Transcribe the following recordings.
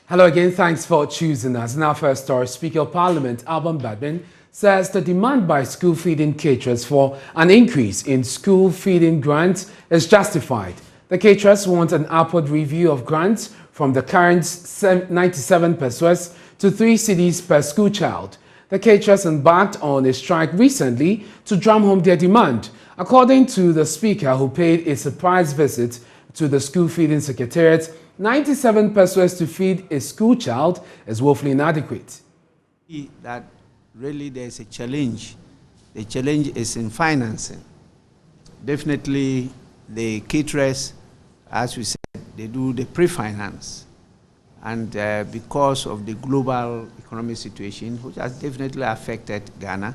Hello again, thanks for choosing us. In our first story, Speaker of Parliament Alban Bagbin says the demand by school feeding caterers for an increase in school feeding grants is justified. The caterers want an upward review of grants from the current 97 pesos to 3 cedis per school child. The caterers embarked on a strike recently to drum home their demand. According to the Speaker, who paid a surprise visit to the school feeding secretariat, 97 pesos to feed a school child is woefully inadequate. That really there's a challenge. The challenge is in financing. Definitely the caterers, as we said, they do the pre-finance. And because of the global economic situation, which has definitely affected Ghana,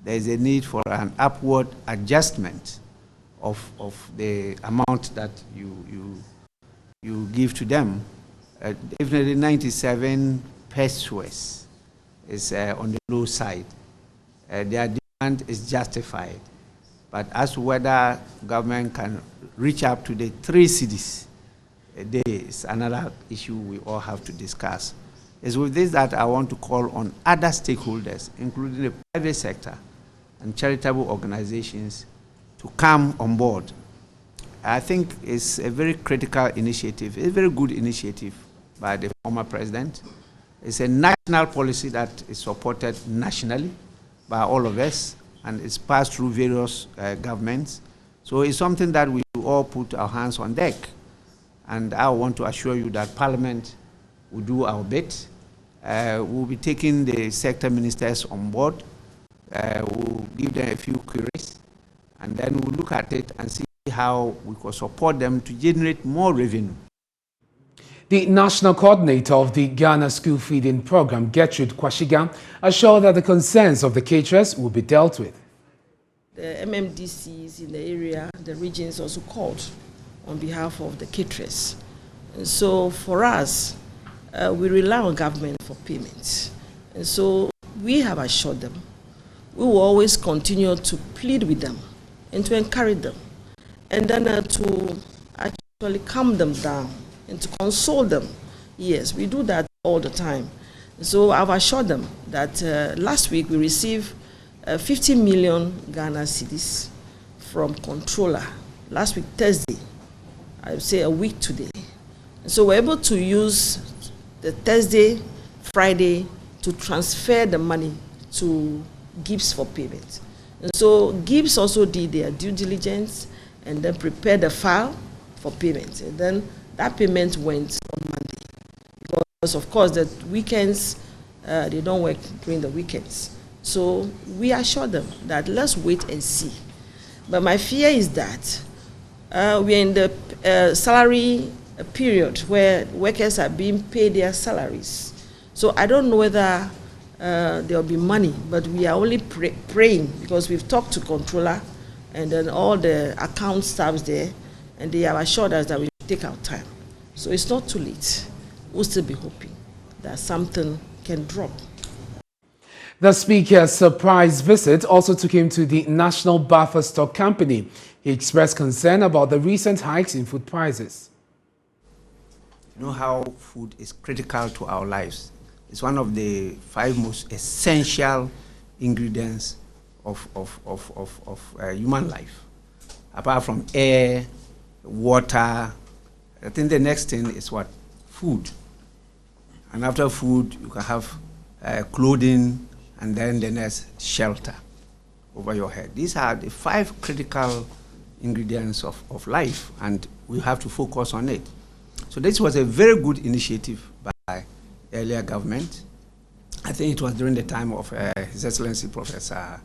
there is a need for an upward adjustment of the amount that you give to them. Definitely 97 pesos is on the low side. Their demand is justified. But as to whether government can reach up to the 3 cedis a day is another issue we all have to discuss. It's with this that I want to call on other stakeholders, including the private sector and charitable organizations, to come on board. I think it's a very critical initiative, a very good initiative by the former president. It's a national policy that is supported nationally by all of us, and it's passed through various governments. So it's something that we all put our hands on deck. And I want to assure you that Parliament will do our bit. We'll be taking the sector ministers on board. We'll give them a few queries, and then we'll look at it and see how we can support them to generate more revenue. The national coordinator of the Ghana School Feeding Program, Gertrude Kwashiga, assured that the concerns of the caterers will be dealt with. The MMDCs in the area, the regions also called on behalf of the caterers. And so for us, we rely on government for payments. And so we have assured them. We will always continue to plead with them and to encourage them, and then to actually calm them down and to console them. Yes, we do that all the time. So I've assured them that last week we received 50 million Ghana cedis from controller. Last week, Thursday, I would say a week today. And so we're able to use the Thursday, Friday to transfer the money to GIBS for payment. And so GIBS also did their due diligence and then prepared the file for payment. And then that payment went on Monday. Because of course the weekends, they don't work during the weekends. So we assure them that let's wait and see. But my fear is that we're in the salary period where workers are being paid their salaries. So I don't know whether there will be money, but we are only praying, because we've talked to controller and then all the account staffs there, and they have assured us that we should take our time. So it's not too late. We'll still be hoping that something can drop. The Speaker's surprise visit also took him to the National Buffer Stock Company. He expressed concern about the recent hikes in food prices. You know how food is critical to our lives. It's one of the 5 most essential ingredients of human life. Apart from air, water, I think the next thing is what? Food. And after food, you can have clothing, and then the next, shelter over your head. These are the 5 critical ingredients of life, and we have to focus on it. So this was a very good initiative by earlier government. I think it was during the time of His Excellency Professor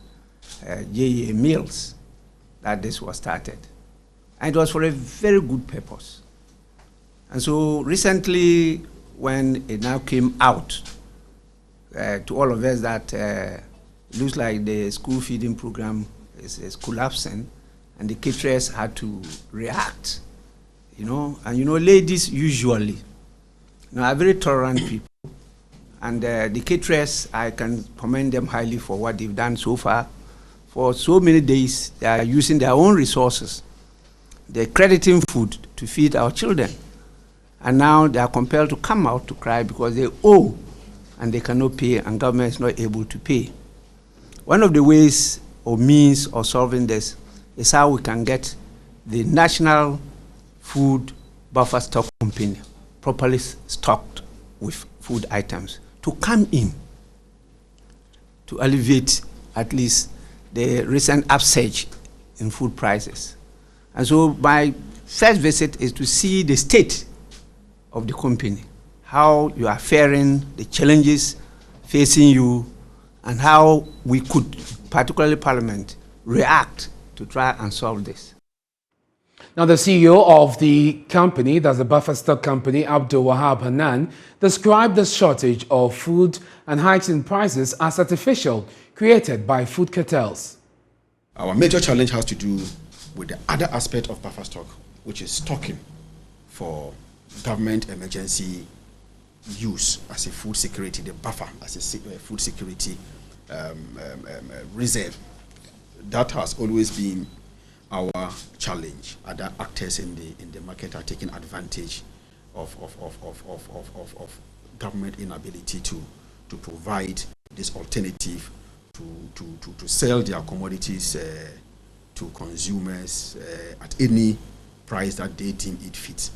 J.A. Mills that this was started. And it was for a very good purpose. And so recently, when it now came out to all of us that it looks like the school feeding program is collapsing, and the caterers had to react, you know. And you know, ladies usually, are very tolerant people. And the caterers, I can commend them highly for what they've done so far. For so many days, they are using their own resources. They're crediting food to feed our children. And now they are compelled to come out to cry because they owe and they cannot pay, and government is not able to pay. One of the ways or means of solving this is how we can get the National Food Buffer Stock Company properly stocked with food items to come in to alleviate at least the recent upsurge in food prices. And so my first visit is to see the state of the company, how you are faring, the challenges facing you, and how we could, particularly Parliament, react to try and solve this. Now, the CEO of the company, that's the Buffer Stock Company, Abdul Wahab Hanan, described the shortage of food and hikes in prices as artificial, created by food cartels. Our major challenge has to do with the other aspect of buffer stock, which is stocking for government emergency use as a food security, the buffer as a food security reserve. That has always been our challenge. Other actors in the market are taking advantage of government inability to provide this alternative to sell their commodities to consumers at any price that they deem it fit.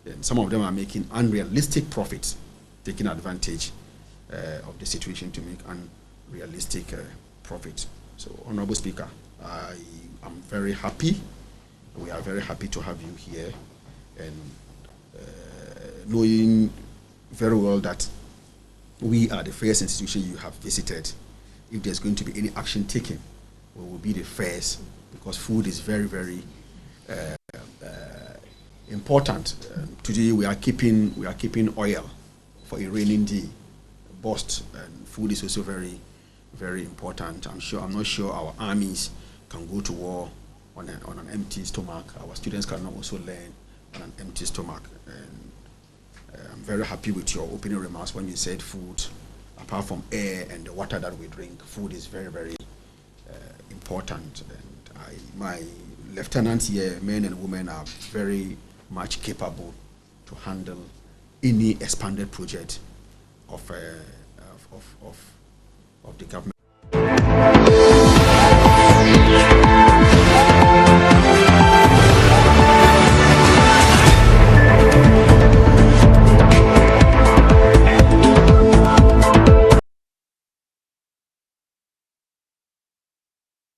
And some of them are making unrealistic profits, taking advantage of the situation to make unrealistic profits. So, Honorable Speaker, I am very happy. We are very happy to have you here, and knowing very well that we are the first institution you have visited. If there's going to be any action taken, we will be the first, because food is very, very important. Today we are keeping oil for a raining day, burst, and food is also very, very important. I'm not sure our armies can go to war on an empty stomach. Our students cannot also learn on an empty stomach. And I'm very happy with your opening remarks when you said food, apart from air and the water that we drink, food is very, very important. And my lieutenants here, men and women, are very much capable to handle any expanded project of the government.